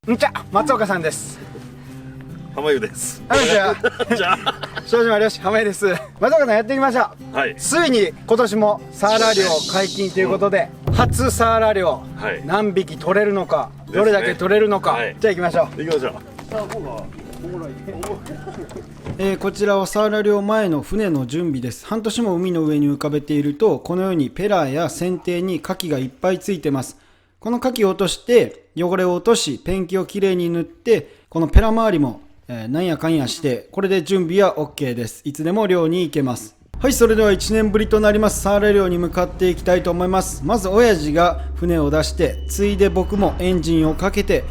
んちゃ、松岡さんです。浜湯です。こんにちは。じゃあ、庄島漁師浜湯です。松岡さんやってきました。はい。ついに今年もサーラ漁解禁ということで、初サーラ漁、はい、何匹取れるのか、どれだけ取れるのか、はい、じゃあ行きましょう。行きましょう。こちらはサーラ漁前の船の準備です。半年も海の上に浮かべていると、このようにペラーや船底にカキがいっぱいついてます。このカキを落として汚れを落とし、ペンキをきれいに塗って、このペラ周りも、なんやかんやして、これで準備は OK です。いつでも漁に行けます。はい、それでは1年ぶりとなりますサーラ漁に向かっていきたいと思います。まず親父が船を出して、ついで僕もエンジンをかけて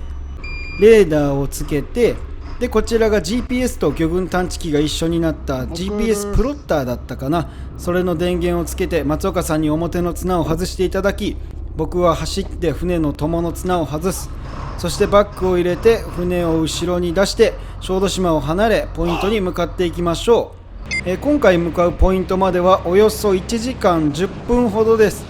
レーダーをつけて、でこちらが GPS と魚群探知機が一緒になった GPS プロッターだったかな。それの電源をつけて松岡さんに表の綱を外していただき、僕は走って船の友の綱を外す。そしてバックを入れて船を後ろに出して小豆島を離れポイントに向かっていきましょう。今回向かうポイントまではおよそ1時間10分ほどです。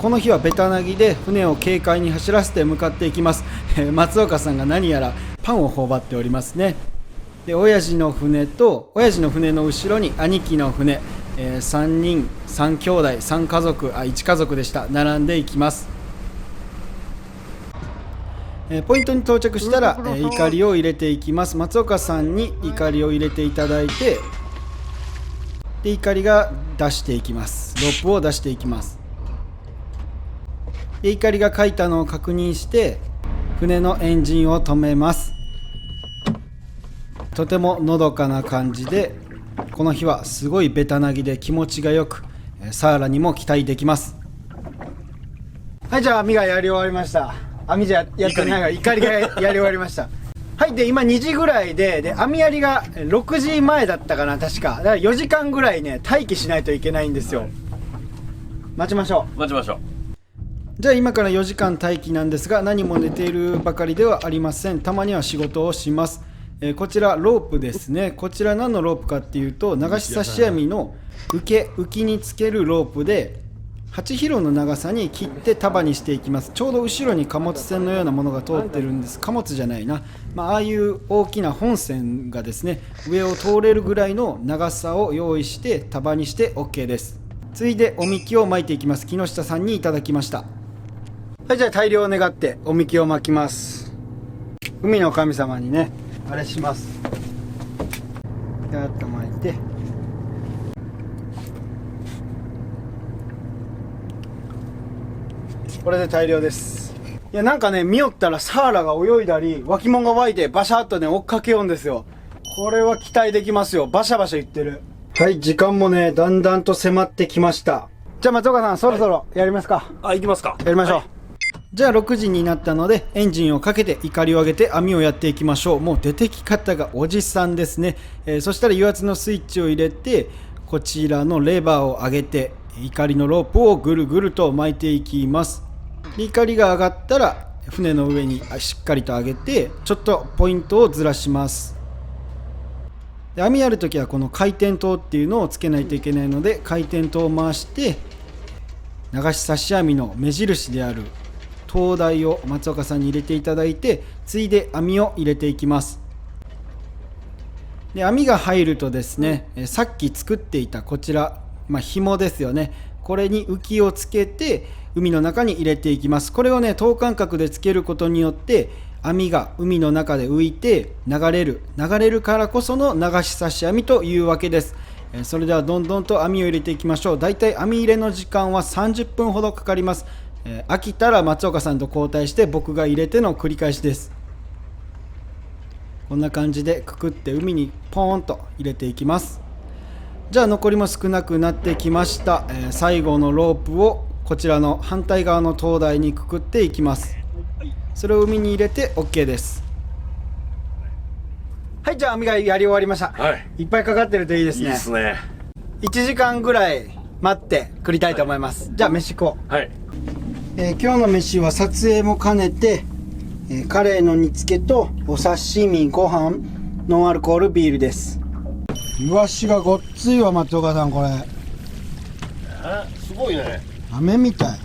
この日はベタなぎで船を軽快に走らせて向かっていきます。松岡さんが何やらパンを頬張っておりますね。で親父の船と親父の船の後ろに兄貴の船、3人3兄弟3家族1家族でした。並んでいきます。ポイントに到着したら、いかりを入れていきます。松岡さんにいかりを入れていただいて、でいかりが出していきます。ロープを出していきます。でいかりが書いたのを確認して船のエンジンを止めます。とてものどかな感じで、この日はすごいベタなぎで気持ちがよく、サーラにも期待できます。はい、じゃあ網がやり終わりました。網じゃやってないがいかりがやり終わりました。はい、で今2時ぐらいで網やりが6時前だったかな、確か。だから4時間ぐらいね待機しないといけないんですよ。待ちましょう。待ちましょう。じゃあ今から4時間待機なんですが、何も寝ているばかりではありません。たまには仕事をします。こちらロープですね。こちら何のロープかっていうと、流し差し網の浮きにつけるロープで8キロの長さに切って束にしていきます。ちょうど後ろに貨物船のようなものが通ってるんです。貨物じゃないな、ああいう大きな本線がですね、上を通れるぐらいの長さを用意して束にして OK です。ついでおみきを巻いていきます。木下さんにいただきました。はい、じゃあ大量を願っておみきを巻きます。海の神様にねあれします。やっと巻いて、これで大量です。いやなんかね見よったらサーラが泳いだり脇もんが湧いてバシャッとね追っかけようんですよ。これは期待できますよ。バシャバシャ言ってる。はい、時間もねだんだんと迫ってきました。じゃあ松岡さんそろそろやりますか。行きますか。やりましょう。はい、じゃあ6時になったのでエンジンをかけていかりを上げて網をやっていきましょう。もう出てき方がおじさんですね。そしたら油圧のスイッチを入れてこちらのレバーを上げていかりのロープをぐるぐると巻いていきます。いかりが上がったら船の上にしっかりと上げてちょっとポイントをずらします。で網やるときはこの回転灯っていうのをつけないといけないので、回転灯を回して流し差し網の目印である灯台を松岡さんに入れていただいて、ついで網を入れていきます。で網が入るとですね、さっき作っていたこちら、紐ですよね。これに浮きをつけて海の中に入れていきます。これをね等間隔でつけることによって網が海の中で浮いて流れるからこその流し差し網というわけです。それではどんどんと網を入れていきましょう。だいたい網入れの時間は30分ほどかかります。飽きたら松岡さんと交代して僕が入れての繰り返しです。こんな感じでくくって海にポーンと入れていきます。じゃあ残りも少なくなってきました。最後のロープをこちらの反対側の灯台にくくっていきます。それを海に入れて OK です。はい、じゃあ網がやり終わりました。はい、いっぱいかかってるといいですね。いいですね。1時間ぐらい待ってくりたいと思います。じゃあ飯食おう。はい、今日の飯は撮影も兼ねて、カレーの煮付けとお刺身、ご飯、ノンアルコールビールです。イワシがごっついわ松岡さん。これすごいね。飴みたい。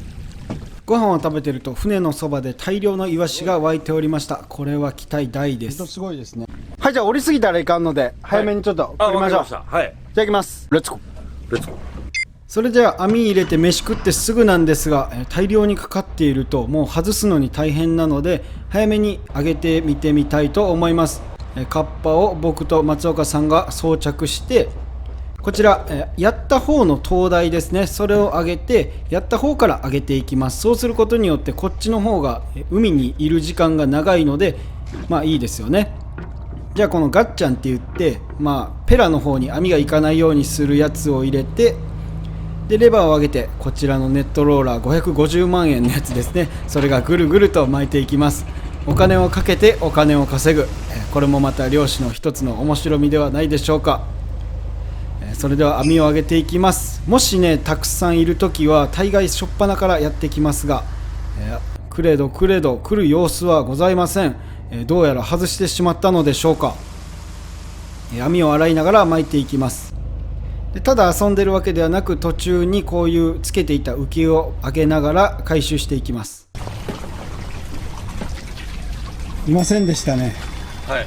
ご飯を食べてると船のそばで大量のイワシが湧いておりました。これは期待大です。すごいですね。はい、じゃあ降りすぎたらいかんので早めにちょっと降りましょう。わかりました。はい。じゃあ行きます。レッツゴー。レッツゴー。それじゃあ網入れて飯食ってすぐなんですが、大量にかかっているともう外すのに大変なので早めに上げてみてみたいと思います。カッパを僕と松岡さんが装着して、こちらやった方の灯台ですね、それを上げてやった方から上げていきます。そうすることによってこっちの方が海にいる時間が長いのでまあいいですよね。じゃあこのガッチャンって言って、ペラの方に網がいかないようにするやつを入れて、でレバーを上げてこちらのネットローラー550万円のやつですね、それがぐるぐると巻いていきます。お金をかけてお金を稼ぐ、これもまた漁師の一つの面白みではないでしょうか。それでは網を上げていきます。もしねたくさんいるときは大概初っ端からやってきますが、くれど来る様子はございません。どうやら外してしまったのでしょうか。網を洗いながら巻いていきます。でただ遊んでるわけではなく、途中にこういうつけていた浮きを上げながら回収していきます。いませんでしたね。はい。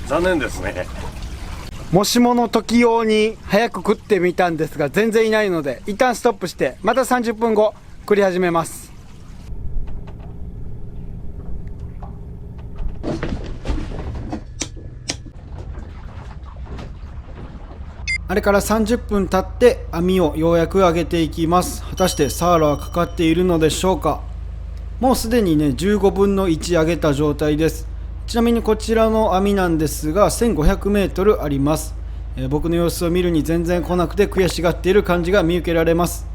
残念ですね。もしもの時用に早く食ってみたんですが全然いないので一旦ストップしてまた30分後食り始めます。あれから30分経って網をようやく上げていきます。果たしてサーラはかかっているのでしょうか。もうすでにね15分の1上げた状態です。ちなみにこちらの網なんですが 1500m あります。僕の様子を見るに全然来なくて悔しがっている感じが見受けられます。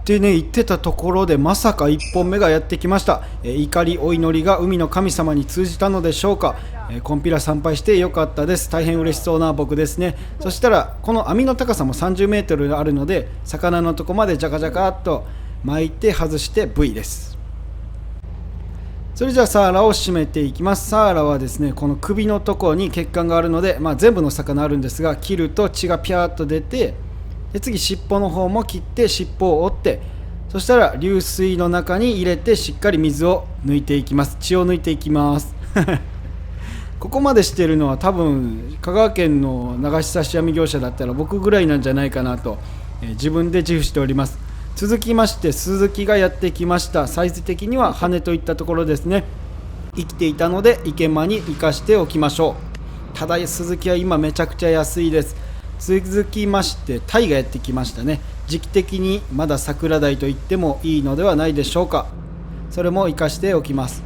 でね、言ってたところでまさか1本目がやってきました。怒りお祈りが海の神様に通じたのでしょうか。コンピラ参拝してよかったです。大変嬉しそうな僕ですね。そしたらこの網の高さも30メートルあるので、魚のとこまでジャカジャカっと巻いて外して V です。それじゃあサーラを締めていきます。サーラはですね、この首のところに血管があるので、全部の魚あるんですが、切ると血がピャーっと出て、で次尻尾の方も切って尻尾を折って、そしたら流水の中に入れてしっかり水を抜いていきます。血を抜いていきますここまでしてるのは多分香川県の流し差し網業者だったら僕ぐらいなんじゃないかなと、自分で自負しております。続きまして鈴木がやってきました。サイズ的には羽といったところですね。生きていたので池間に生かしておきましょう。ただ鈴木は今めちゃくちゃ安いです。続きましてタイがやってきましたね。時期的にまだ桜鯛と言ってもいいのではないでしょうか。それも生かしておきます。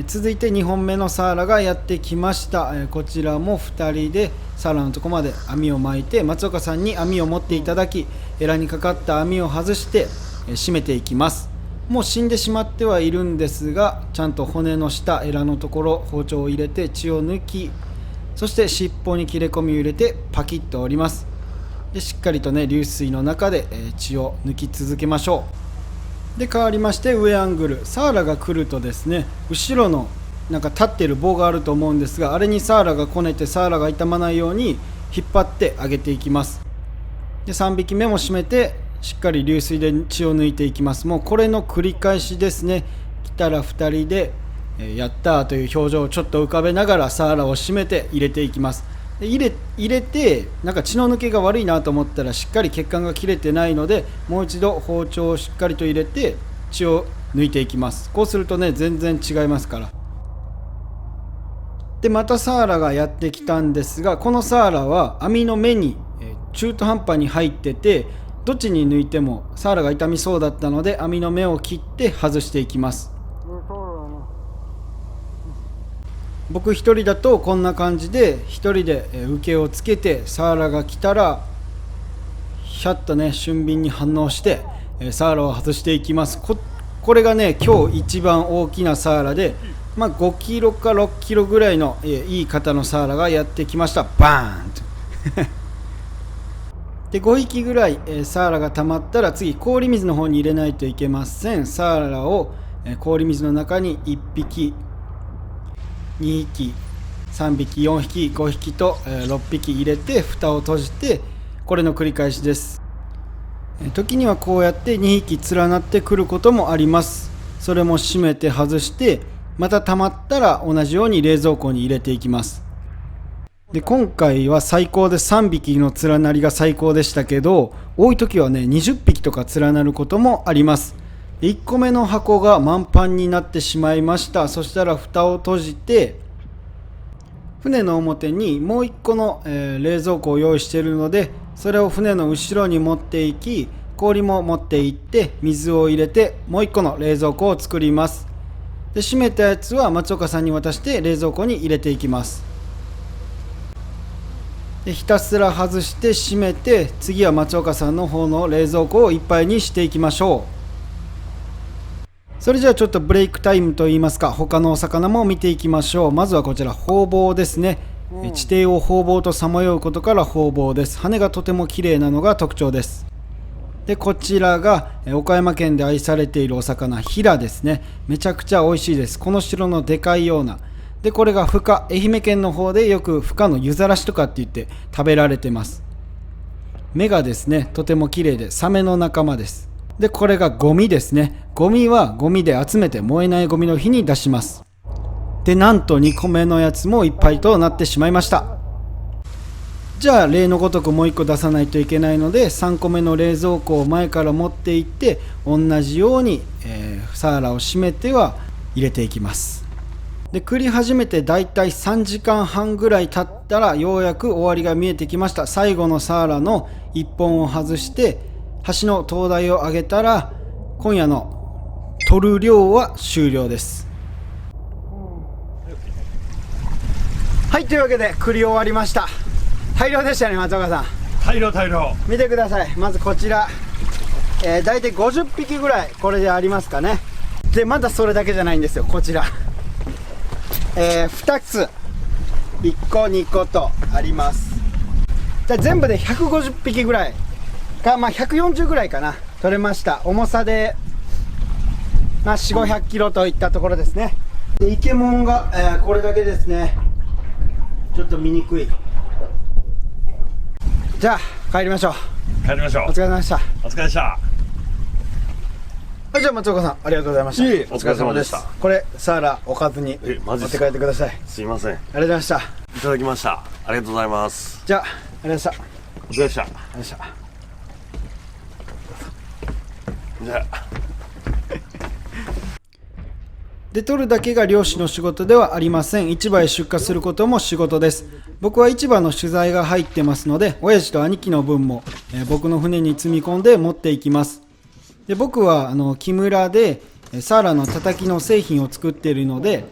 続いて2本目のサーラがやってきました。こちらも2人でサーラのとこまで網を巻いて、松岡さんに網を持っていただき、エラにかかった網を外して締めていきます。もう死んでしまってはいるんですが、ちゃんと骨の下エラのところ包丁を入れて血を抜き、そして尻尾に切れ込みを入れてパキッと折ります。でしっかりとね流水の中で血を抜き続けましょう。で変わりまして上アングル、サーラが来るとですね、後ろのなんか立ってる棒があると思うんですが、あれにサーラがこねてサーラが傷まないように引っ張って上げていきます。で3匹目も締めてしっかり流水で血を抜いていきます。もうこれの繰り返しですね。来たら2人でやったーという表情をちょっと浮かべながらサーラを締めて入れていきます。で入れてなんか血の抜けが悪いなと思ったらしっかり血管が切れてないので、もう一度包丁をしっかりと入れて血を抜いていきます。こうするとね全然違いますから。でまたサーラがやってきたんですが、このサーラは網の目に中途半端に入ってて、どっちに抜いてもサーラが傷みそうだったので網の目を切って外していきます。僕一人だとこんな感じで一人で受けをつけて、サーラが来たらシャッとね俊敏に反応してサーラを外していきます。これがね今日一番大きなサーラで、5キロか6キロぐらいのいい型のサーラがやってきました。バーンとで5匹ぐらいサーラが溜まったら次氷水の方に入れないといけません。サーラを氷水の中に1匹2匹3匹4匹5匹と6匹入れて蓋を閉じて、これの繰り返しです。時にはこうやって2匹連なってくることもあります。それも閉めて外して、また溜まったら同じように冷蔵庫に入れていきます。で今回は最高で3匹の連なりが最高でしたけど、多い時はね20匹とか連なることもあります。で1個目の箱が満帆になってしまいました。そしたら蓋を閉じて、船の表にもう1個の、冷蔵庫を用意しているので、それを船の後ろに持っていき、氷も持って行って水を入れてもう1個の冷蔵庫を作ります。で閉めたやつは松岡さんに渡して冷蔵庫に入れていきます。でひたすら外して閉めて、次は松岡さんの方の冷蔵庫をいっぱいにしていきましょう。それじゃあちょっとブレイクタイムといいますか、他のお魚も見ていきましょう。まずはこちらホウボウですね。地底をホウボウとさまようことからホウボウです。羽がとても綺麗なのが特徴です。でこちらが岡山県で愛されているお魚ヒラですね。めちゃくちゃ美味しいです。この白のでかいような。でこれがフカ、愛媛県の方でよくフカの湯ざらしとかって言って食べられてます。目がですねとても綺麗でサメの仲間です。でこれがゴミですね。ゴミはゴミで集めて燃えないゴミの日に出します。でなんと2個目のやつもいっぱいとなってしまいました。じゃあ例のごとくもう1個出さないといけないので、3個目の冷蔵庫を前から持っていって、同じように、サーラを閉めては入れていきます。で繰り始めてだいたい3時間半ぐらい経ったらようやく終わりが見えてきました。最後のサーラの1本を外して橋の灯台を上げたら、今夜の取る量は終了です。はい、というわけで繰り終わりました。大量でしたね、松岡さん。大量見てください。まずこちら、だいたい50匹ぐらいこれでありますかね。でまだそれだけじゃないんですよ。こちら、2つ1個2個とあります。じゃあ全部で150匹ぐらいか、140ぐらいかな、取れました。重さで、4、500キロといったところですね。でイケモンが、これだけですね。ちょっと見にくい。じゃあ帰りましょう。お疲れ様でした。お疲れでした。はい、じゃあ松岡さんありがとうございました。いえお疲れ様でした。これサーラおかずにマジっすか。持って帰ってください。すいません、いありがとうございました。ただきました。ありがとうございます。じゃあありがとうございました。お疲れでした。ありがとうございました。じゃあで取るだけが漁師の仕事ではありません。市場へ出荷することも仕事です。僕は市場の取材が入ってますので、親父と兄貴の分も、僕の船に積み込んで持っていきます。で僕は木村でサーラのたたきの製品を作っているので、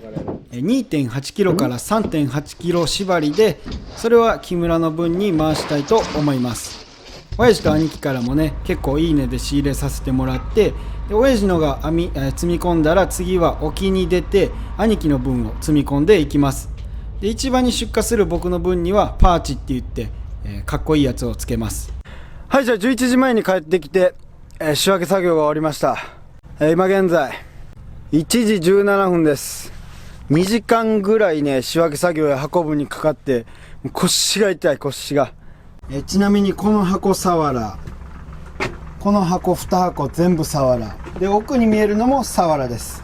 2.8 キロから 3.8 キロ縛りで、それは木村の分に回したいと思います。親父と兄貴からもね結構いい値で仕入れさせてもらって、で親父のが積み込んだら、次は沖に出て兄貴の分を積み込んでいきます。で市場に出荷する僕の分にはパーチって言って、かっこいいやつをつけます。はい、じゃあ11時前に帰ってきて、仕分け作業が終わりました。今現在1時17分です。2時間ぐらいね仕分け作業や運ぶにかかって、腰が痛い。腰が、ちなみにこの箱サワラ、この箱2箱全部サワラで、奥に見えるのもサワラです。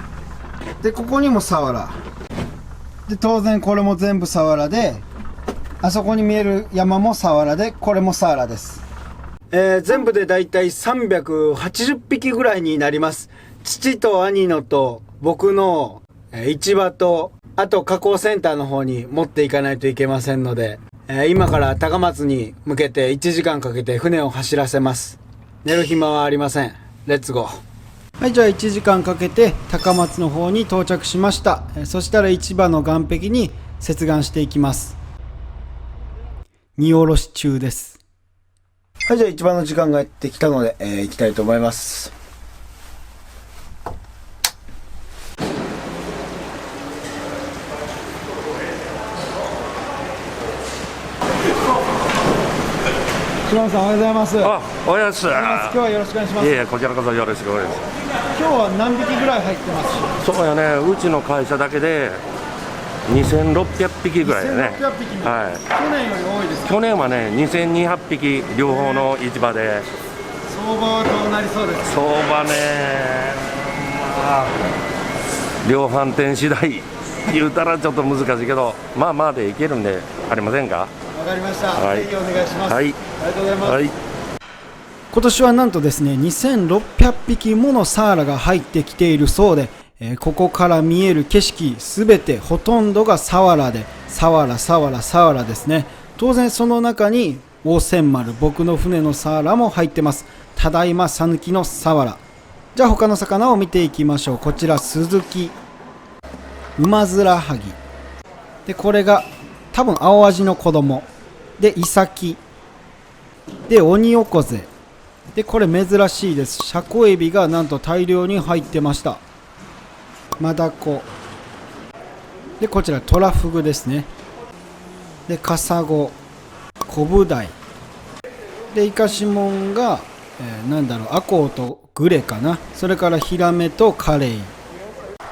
でここにもサワラで、当然これも全部サワラで、あそこに見える山もサワラで、これもサワラです。全部でだいたい380匹ぐらいになります。父と兄のと僕の市場と、あと加工センターの方に持っていかないといけませんので、今から高松に向けて1時間かけて船を走らせます。寝る暇はありません。レッツゴー。はい、じゃあ1時間かけて高松の方に到着しました。そしたら市場の岸壁に接岸していきます。荷下ろし中です。はい、じゃあ市場の時間がやってきたので、行きたいと思います。島野さんおはようございます。あ、おはようございます。今日はよろしくお願いします。いえ、こちらこそよろしくお願いします。今日は何匹ぐらい入ってます？そうやね、うちの会社だけで2600匹ぐらいだね。2600匹も、はい。去年より多いですか？去年はね、2200匹両方の市場で、そう場はどうなりそうですか？相場ね、まあ量販店次第言うたらちょっと難しいけど、まあまあでいけるんでありませんか。わかりました、はいぜひお願いします。はい、ありがとうございます。はい。今年はなんとですね、2600匹ものサーラが入ってきているそうで、ここから見える景色すべてほとんどがサワラで、サワラサワラサワラですね。当然その中に大千丸、僕の船のサーラも入ってます。ただいまさぬきのサワラ。じゃあ他の魚を見ていきましょう。こちらスズキ、ウマヅラハギで、これが多分青アジの子供で、イサキで、オニオコゼで、これ珍しいです。シャコエビがなんと大量に入ってました。マダコで、こちらトラフグですね。で、カサゴ、コブダイで、イカシモンが、なんだろう、アコウとグレかな。それからヒラメとカレイ、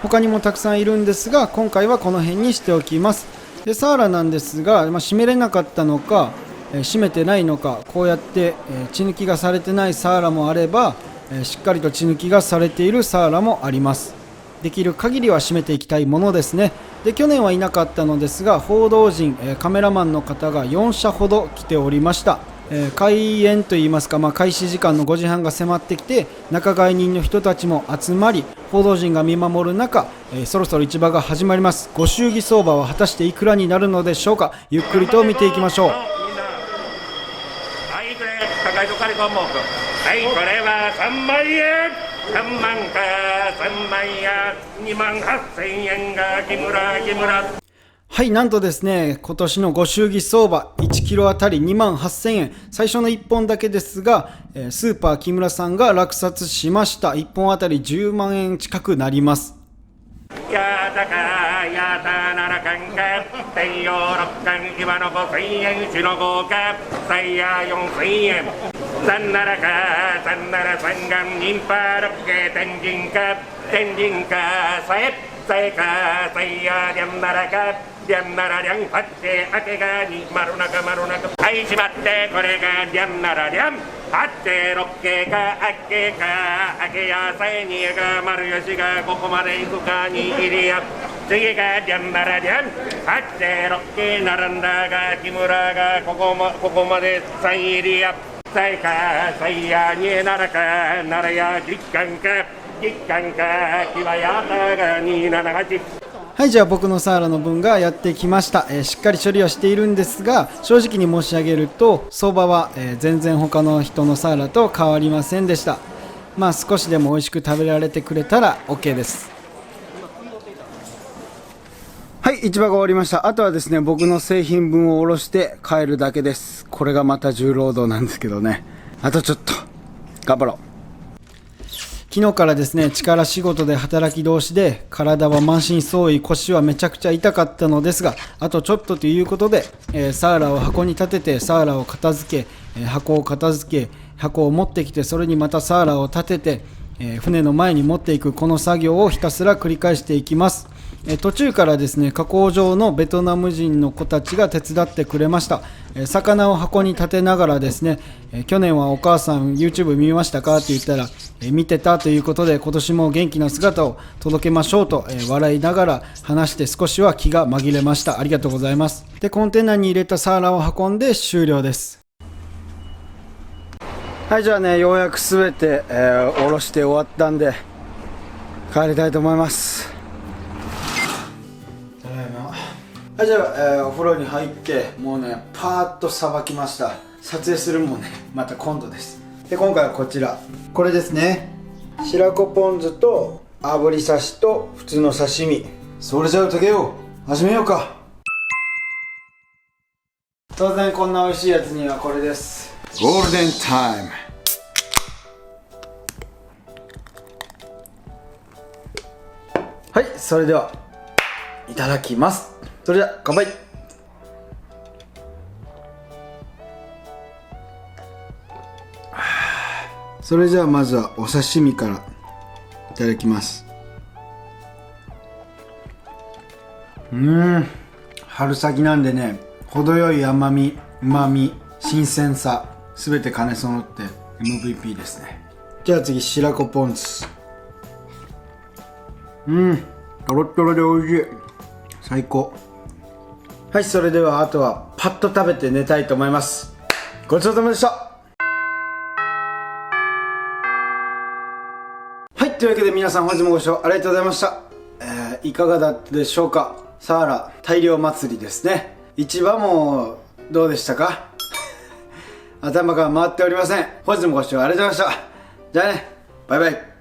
他にもたくさんいるんですが、今回はこの辺にしておきます。で、サーラなんですが、締めれなかったのか、締めてないのか、こうやって、血抜きがされてないサーラもあれば、しっかりと血抜きがされているサーラもあります。できる限りは締めていきたいものですね。で、去年はいなかったのですが、報道陣、カメラマンの方が4社ほど来ておりました。開演といいますか、開始時間の5時半が迫ってきて、仲買人の人たちも集まり、報道陣が見守る中、そろそろ市場が始まります。ご祝儀相場は果たしていくらになるのでしょうか。ゆっくりと見ていきましょう。はい、これ高いとカリコンモーク。はい、これは3万円。3万か3万や2万8000円が木村。はい、なんとですね、今年のご祝儀相場1キロあたり2万8000円、最初の1本だけですが、スーパー木村さんが落札しました。1本あたり10万円近くなります。やだかやだならかんか天陽6巻今の5000円うちの豪華サイヤ4000円残ならか残なら三眼ニンパ六系天神かさえかサイヤリャンならかリャンならリャンパッチ明けがに丸中はいしまってこれがリャンならリャン八手六系か明けやさえにやが丸吉がここまで行くかに入りや次がリャンならリャン八手六系並んだが木村がここまで3入りやさえかさいやにならかならや実感か木はやたが278。はい、じゃあ僕のサーラの分がやってきました。しっかり処理はしているんですが、正直に申し上げると相場は、全然他の人のサーラと変わりませんでした。少しでも美味しく食べられてくれたら OK です。はい、市場が終わりました。あとはですね、僕の製品分を下ろして帰るだけです。これがまた重労働なんですけどね、あとちょっと頑張ろう。昨日からですね、力仕事で働き通しで、体は満身創痍、腰はめちゃくちゃ痛かったのですが、あとちょっとということで、サーラを箱に立てて、サーラを片付け、箱を片付け、箱を持ってきて、それにまたサーラを立てて、船の前に持っていく、この作業をひたすら繰り返していきます。途中からですね、加工場のベトナム人の子たちが手伝ってくれました。魚を箱に立てながらですね、去年はお母さん YouTube 見ましたかって言ったら、見てたということで、今年も元気な姿を届けましょうと、笑いながら話して少しは気が紛れました。ありがとうございます。で、コンテナに入れたサーラを運んで終了です。はい、じゃあね、ようやくすべて、下ろして終わったんで帰りたいと思います。ただいま。はい、じゃあ、お風呂に入ってもうねパーッとさばきました。撮影するもんね、また今度です。で、今回はこちら、これですね。白子ポン酢と炙り刺しと普通の刺身。それじゃあ竹雄、始めようか。当然こんな美味しいやつにはこれです。ゴールデンタイム。はい、それではいただきます。それでは乾杯。それじゃあまずはお刺身からいただきます。春先なんでね、程よい甘み、うまみ、新鮮さ、すべて兼ね備って MVP ですね。じゃあ次白子ポン酢。トロットロで美味しい。最高。はい、それではあとはパッと食べて寝たいと思います。ごちそうさまでした。はい、というわけで皆さん本日もご視聴ありがとうございました。いかがだったでしょうか。サハラ大漁祭りですね。市場もどうでしたか頭が回っておりません。本日もご視聴ありがとうございました。じゃあね、バイバイ。